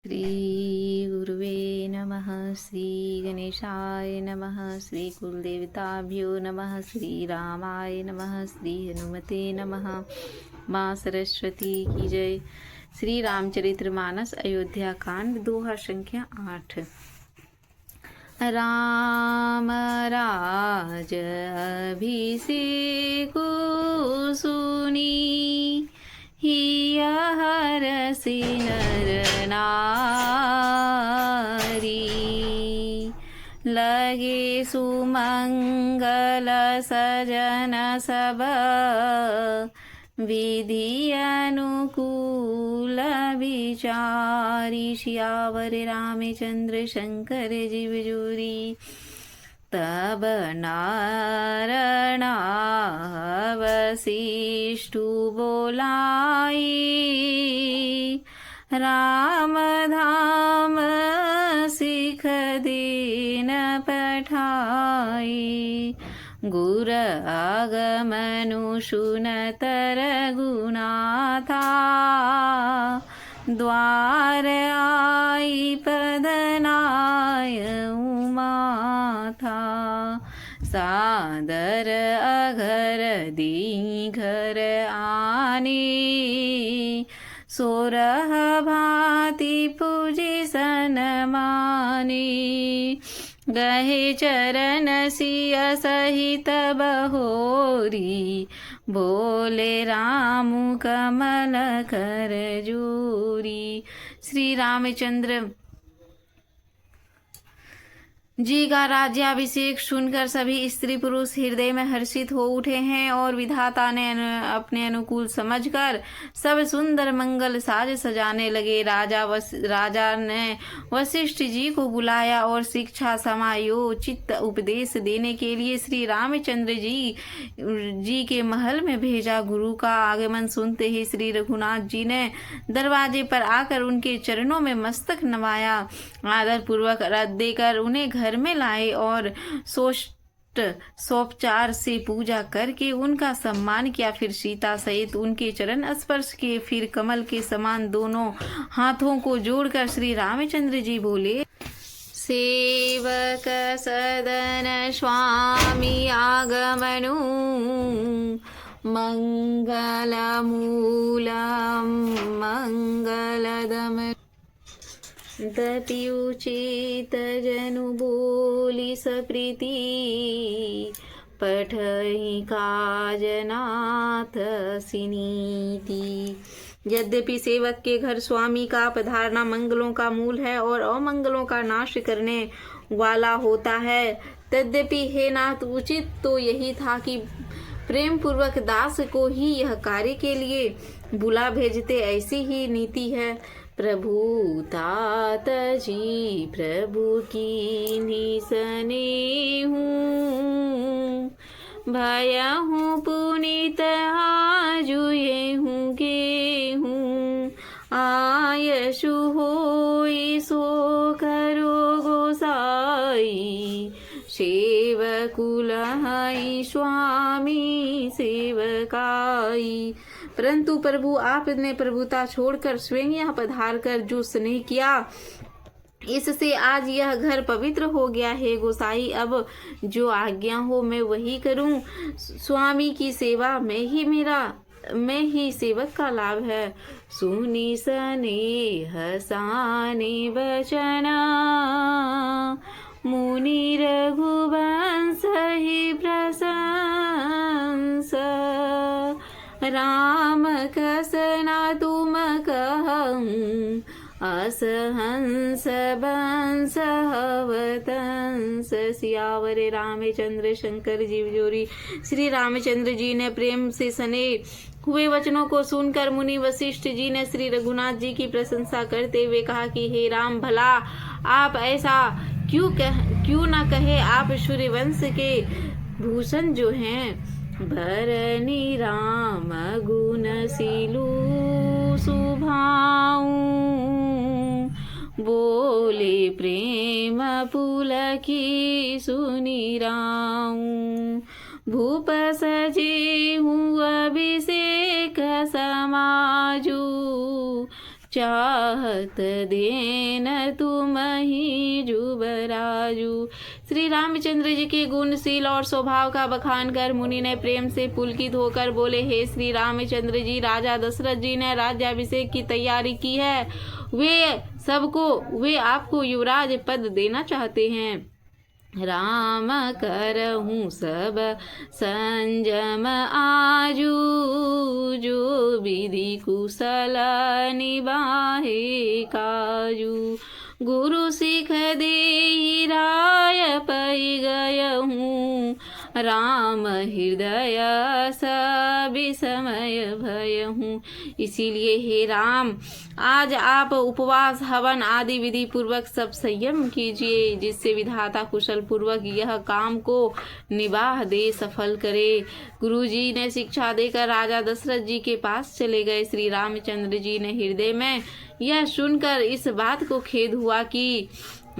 श्री गुरुवे नमः। श्री गणेशाय नमः। श्री कुलदेवताभ्यो नमः। श्री रामाय नमः। श्री हनुमते नमः। माँ सरस्वती की जय। श्री रामचरितमानस अयोध्या कांड दोहा संख्या 8। राम राज अभिषेको सुनी हिया हरसि नर नारी। लगे सुमंगल सजन सब विधि अनुकूल विचारी। सियावर रामचंद्र शंकर जीव जोरी। तब नारायणावशिष्टु बोलाई राम धाम सिख दीन पठाई। गुर आगमनु सुनतर गुना था द्वार आई पदनाय उमा था। सादर अघर दी घर आने सोरह भांति पूजी सनमानी। गहे चरण सिय सहित बहोरी बोले राम कमल कर जोरी। श्री रामचंद्र जी का राज्याभिषेक सुनकर सभी स्त्री पुरुष हृदय में हर्षित हो उठे हैं और विधाता ने अपने अनुकूल समझकर सब सुंदर मंगल साज सजाने लगे। राजा ने वशिष्ठ जी को बुलाया और शिक्षा समायोचित उपदेश देने के लिए श्री रामचंद्र जी के महल में भेजा। गुरु का आगमन सुनते ही श्री रघुनाथ जी ने दरवाजे पर आकर उनके चरणों में मस्तक नवाया। आदर पूर्वक रथ देकर उन्हें घर में लाए और सोपचार से पूजा करके उनका सम्मान किया। फिर सीता सहित उनके चरण स्पर्श किए। फिर कमल के समान दोनों हाथों को जोड़कर श्री रामचंद्र जी बोले, सेवक सदन स्वामी आगमनु मंगलमूलम मंगलदम। दति उचित जनु बोली सप्रीति पठहि काजनाथ सिनीति। यद्यपि सेवक के घर स्वामी का पधारना मंगलों का मूल है और अमंगलों का नाश करने वाला होता है, तद्यपि हे नाथ उचित तो यही था कि प्रेम पूर्वक दास को ही यह कार्य के लिए बुला भेजते। ऐसी ही नीति है। प्रभु तात जी प्रभु की निसने हूँ भय हूँ पुनीत आजुए हूँ गे हूँ आयशु होई सो करो गोसाई। सेवकुल है स्वामी सेवकाई। परंतु प्रभु आपने प्रभुता छोड़कर स्वयं यहाँ पधार कर जो स्नेह किया, इससे आज यह घर पवित्र हो गया है। गोसाई अब जो आज्ञा हो मैं वही करूं। स्वामी की सेवा में ही सेवक का लाभ है। सुनी स्नेह साने बचना मुनि रघुवंश ही प्रशंसा। राम कसना तुम कहूँ असहंस बंस हवतंस। सियावर रामचंद्र शंकर जीव जोरी। श्री रामचंद्र जी ने प्रेम से सने हुए वचनों को सुनकर मुनि वशिष्ठ जी ने श्री रघुनाथ जी की प्रशंसा करते हुए कहा कि हे राम, भला आप ऐसा क्यों न कहे। आप सूर्यवंश के भूषण जो हैं, भरनी राम गुणशीलु सुभाऊ बोले प्रेम पुलकी सुनी राऊ। भूप सजे हूँ अभिषेक समाजू चाहत देन तुम ही जुबराजू। श्री रामचंद्र जी के गुणशील और स्वभाव का बखान कर मुनि ने प्रेम से पुलकित होकर बोले, हे श्री रामचंद्र जी, राजा दशरथ जी ने राज्याभिषेक की तैयारी की है। वे आपको युवराज पद देना चाहते हैं। राम करहूँ सब संजम आजू, जो विधि कुशल निबाहे काजू। गुरु सिख दे राय पै गयहूँ, राम हृदय सविसमय भयहूँ। इसीलिए हे राम, आज आप उपवास, हवन आदि विधि पूर्वक सब संयम कीजिए, जिससे विधाता कुशल पूर्वक यह काम को निबाह दे, सफल करे। गुरु जी ने शिक्षा देकर राजा दशरथ जी के पास चले गए। श्री रामचंद्र जी ने हृदय में यह सुनकर इस बात को खेद हुआ कि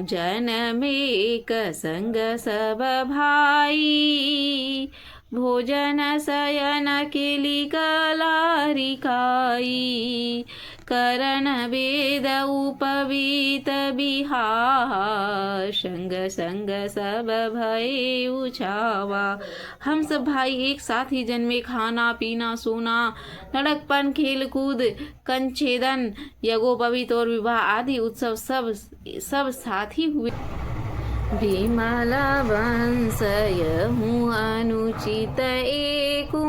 जन में एक संग सब भाई, भोजन शयन केली कलारी खाई, करण वेद उपवीत बिहार, संग संग सब भय उछावा। हम सब भाई एक साथ ही जन्मे, खाना पीना सोना, लड़कपन खेल कूद कंछेदन यज्ञोपवीत और विवाह आदि उत्सव सब साथ ही हुए। विमल वंश यहूँ अनुचित एकू,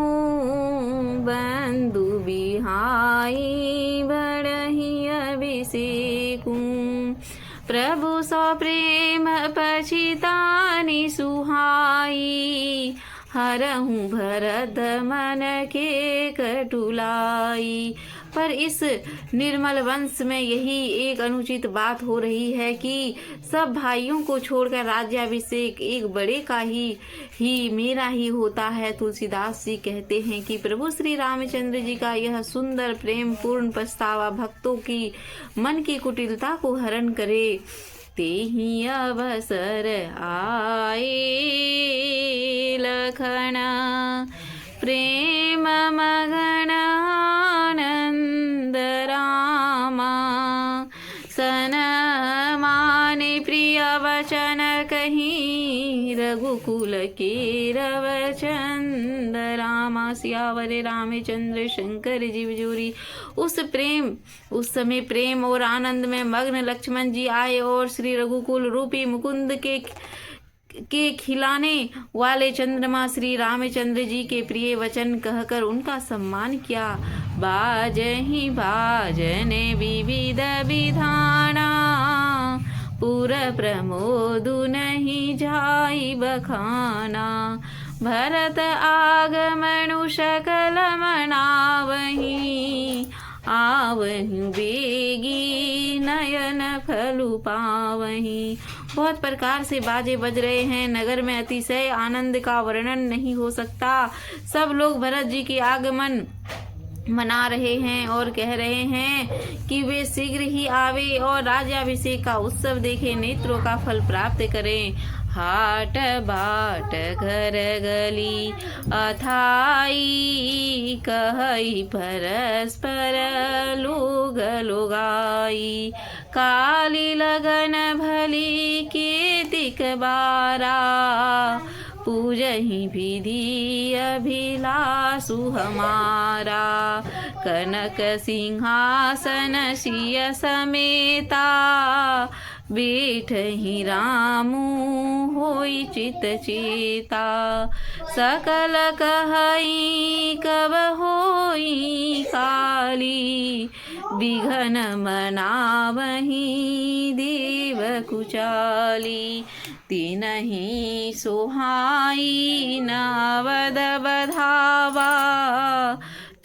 बंधु बिहाई बड़ही अभिषेकू। प्रभु सो प्रेम पछितानि सुहाई, हरहूँ भरत मन के कटुलाई। पर इस निर्मल वंश में यही एक अनुचित बात हो रही है कि सब भाइयों को छोड़कर राज्याभिषेक एक बड़े का ही मेरा ही होता है। तुलसीदास जी कहते हैं कि प्रभु श्री रामचंद्र जी का यह सुंदर प्रेम पूर्ण पछतावा भक्तों की मन की कुटिलता को हरण करे। तेहि अवसर आए लखन, प्रेम मगन आनंद रामा। सन माने प्रिय वचन कहीं, रघुकुल के रवचंद रामा। सियावर रामचंद्र शंकर जीव जोरी। उस समय प्रेम और आनंद में मग्न लक्ष्मण जी आए और श्री रघुकुल रूपी मुकुंद के खिलाने वाले चंद्रमा श्री रामचंद्र जी के प्रिय वचन कहकर उनका सम्मान किया। बाजहि बाजने विविध विधाना, पुर प्रमोदु नहीं जाई बखाना। भरत आगमनु सकल मनावही, आवहि बेगी नयन फलु पावही। बहुत प्रकार से बाजे बज रहे हैं, नगर में अतिशय आनंद का वर्णन नहीं हो सकता। सब लोग भरत जी के आगमन मना रहे हैं और कह रहे हैं कि वे शीघ्र ही आवे और राज्याभिषेक का उत्सव देखे, नेत्रों का फल प्राप्त करें। हाट बाट घर गली अथाई, कहई परस्पर लोग लोगाई। काली लगन भली केतिक बारा, पूजहि विधि अभिलाषु हमारा। कनक सिंहासन सिय समेता, बैठहि रामू होई चित चेता। सकल कहई कब होई काली, बिघन मनावही देव कुचाली। तिनहि सोहाई नावद बधावा,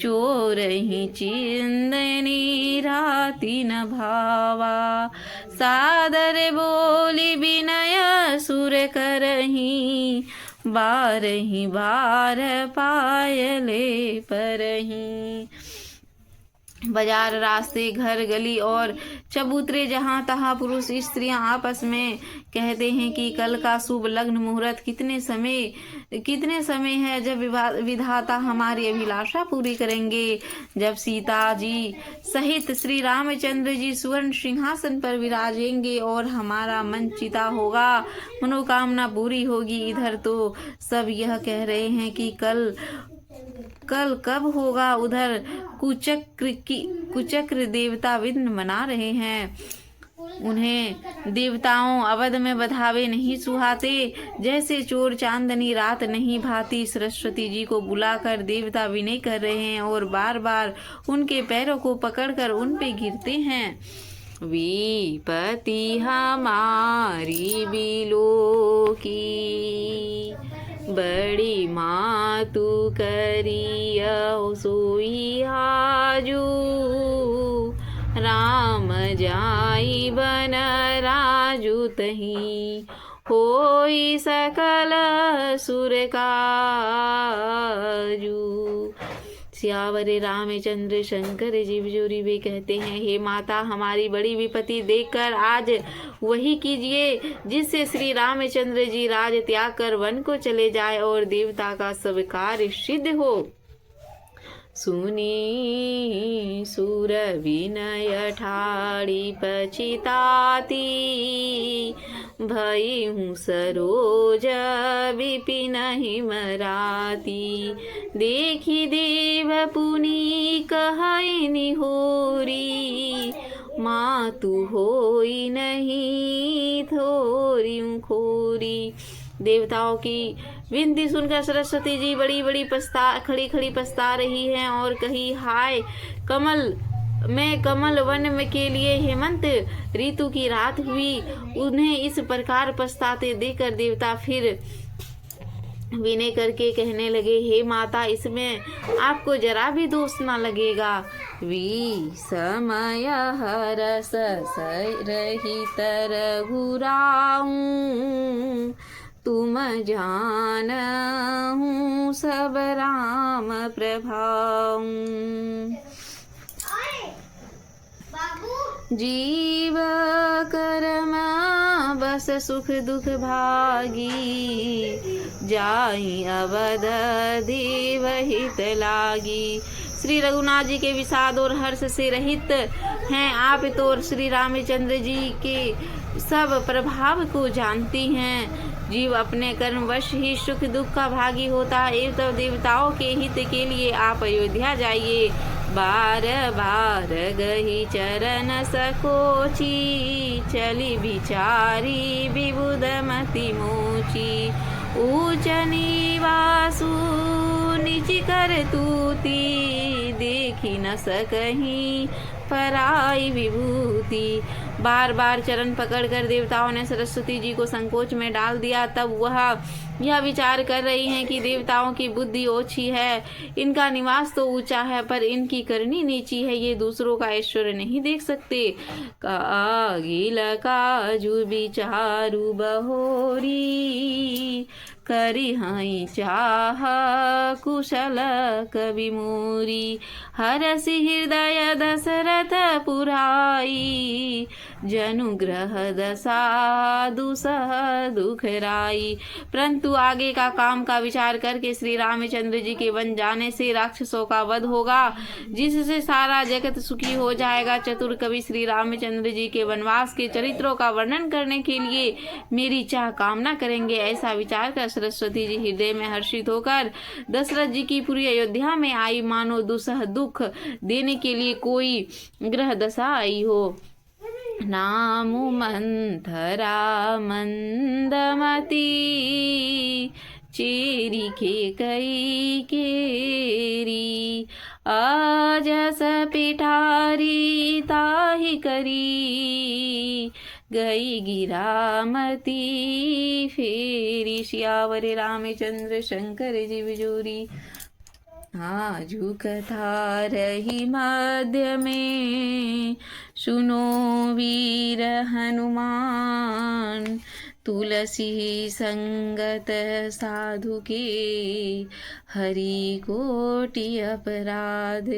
चोरहि चिंदनी राति न भावा। सादर बोली विनय सुर करही, बारही बार पायले परही। बाजार, रास्ते, घर, गली और चबूतरे, जहाँ तहाँ पुरुष स्त्रियां आपस में कहते हैं कि कल का शुभ लग्न मुहूर्त कितने समय है जब विधाता हमारी अभिलाषा पूरी करेंगे। जब सीता जी सहित श्री रामचंद्र जी स्वर्ण सिंहासन पर विराजेंगे और हमारा मन चिता होगा, मनोकामना पूरी होगी। इधर तो सब यह कह रहे हैं कि कल कब होगा, उधर कुचक्र देवता विघ्न मना रहे हैं। उन्हें देवताओं अवध में बधावे नहीं सुहाते, जैसे चोर चांदनी रात नहीं भाती। सरस्वती जी को बुलाकर देवता विनय कर रहे हैं और बार बार उनके पैरों को पकड़कर उन पे गिरते हैं। विपत्ति हमारी बिलो की, बड़ी माँ तू करिया सोई हाजू। राम जाई बन राजू तही, होई सकल सुर काजू। सियावर रामचंद्र शंकर जी बिजोरी वे कहते हैं, हे माता, हमारी बड़ी विपत्ति देखकर आज वही कीजिए जिससे श्री रामचंद्र जी राज त्याग कर वन को चले जाए और देवता का सब कार्य सिद्ध हो। सुनी सुर विनय ठाड़ी पछिताती, भई हूँ सरोज विपिन हिमराती। देखी देव पुनि कहै निहोरी, माँ तू होई नहीं थोरी खोरी। देवताओं की विनती सुनकर सरस्वती जी बड़ी खड़ी पछता रही हैं और कही, हाय कमल वन में के लिए हेमंत ऋतु की रात हुई। उन्हें इस प्रकार पछताते देखकर देवता फिर विनय करके कहने लगे, हे माता, इसमें आपको जरा भी दोष न लगेगा। समय हरस रहित रघुराऊं, तुम जानहूँ सब राम प्रभाऊं। जीव कर्म बस सुख दुख भागी, जाई अवध देव हित लागी। श्री रघुनाथ जी के विषाद और हर्ष से रहित हैं आप तो श्री रामचंद्र जी के सब प्रभाव को जानती हैं। जीव अपने कर्मवश ही सुख दुख का भागी होता है, एवं देवताओं के हित के लिए आप अयोध्या जाइए। बार बार गही चरण सकोची, चली बिचारी विबुध मति मोची। ऊंच निवासु निच कर तूती, देखी न सकहीं पराई विभूति। बार बार चरण पकड़कर देवताओं ने सरस्वती जी को संकोच में डाल दिया। तब वह यह विचार कर रही हैं कि देवताओं की बुद्धि ओछी है, इनका निवास तो ऊंचा है पर इनकी करनी नीची है, ये दूसरों का ऐश्वर्य नहीं देख सकते। कागिल काजू बिचारू बहोरी, करी हई चाह कुशल कवि मोरी। हरसि हृदय दशरथ पुराई, जनुग्रह दशा दुसह दुखराई। परंतु आगे का काम का विचार करके श्री रामचंद्र जी के वन जाने से राक्षसों का वध होगा, जिससे सारा जगत सुखी हो जाएगा। चतुर कवि श्री रामचंद्र जी के वनवास के चरित्रों का वर्णन करने के लिए मेरी चाह कामना करेंगे। ऐसा विचार कर सरस्वती जी हृदय में हर्षित होकर दशरथ जी की पूरी अयोध्या में आई, मानो दुसह दुख देने के लिए कोई ग्रह दशा आई हो। नामु मंथरा मंदमती, चेरी के कई केरी। अजस पिठारी ताहि करी, गई गिरामती फेरी। सियावर रामचंद्र शंकर जी बिजोरी। आजू कथा रही मध्य में, सुनो वीर हनुमान। तुलसी संगत साधु के, हरि कोटि अपराध।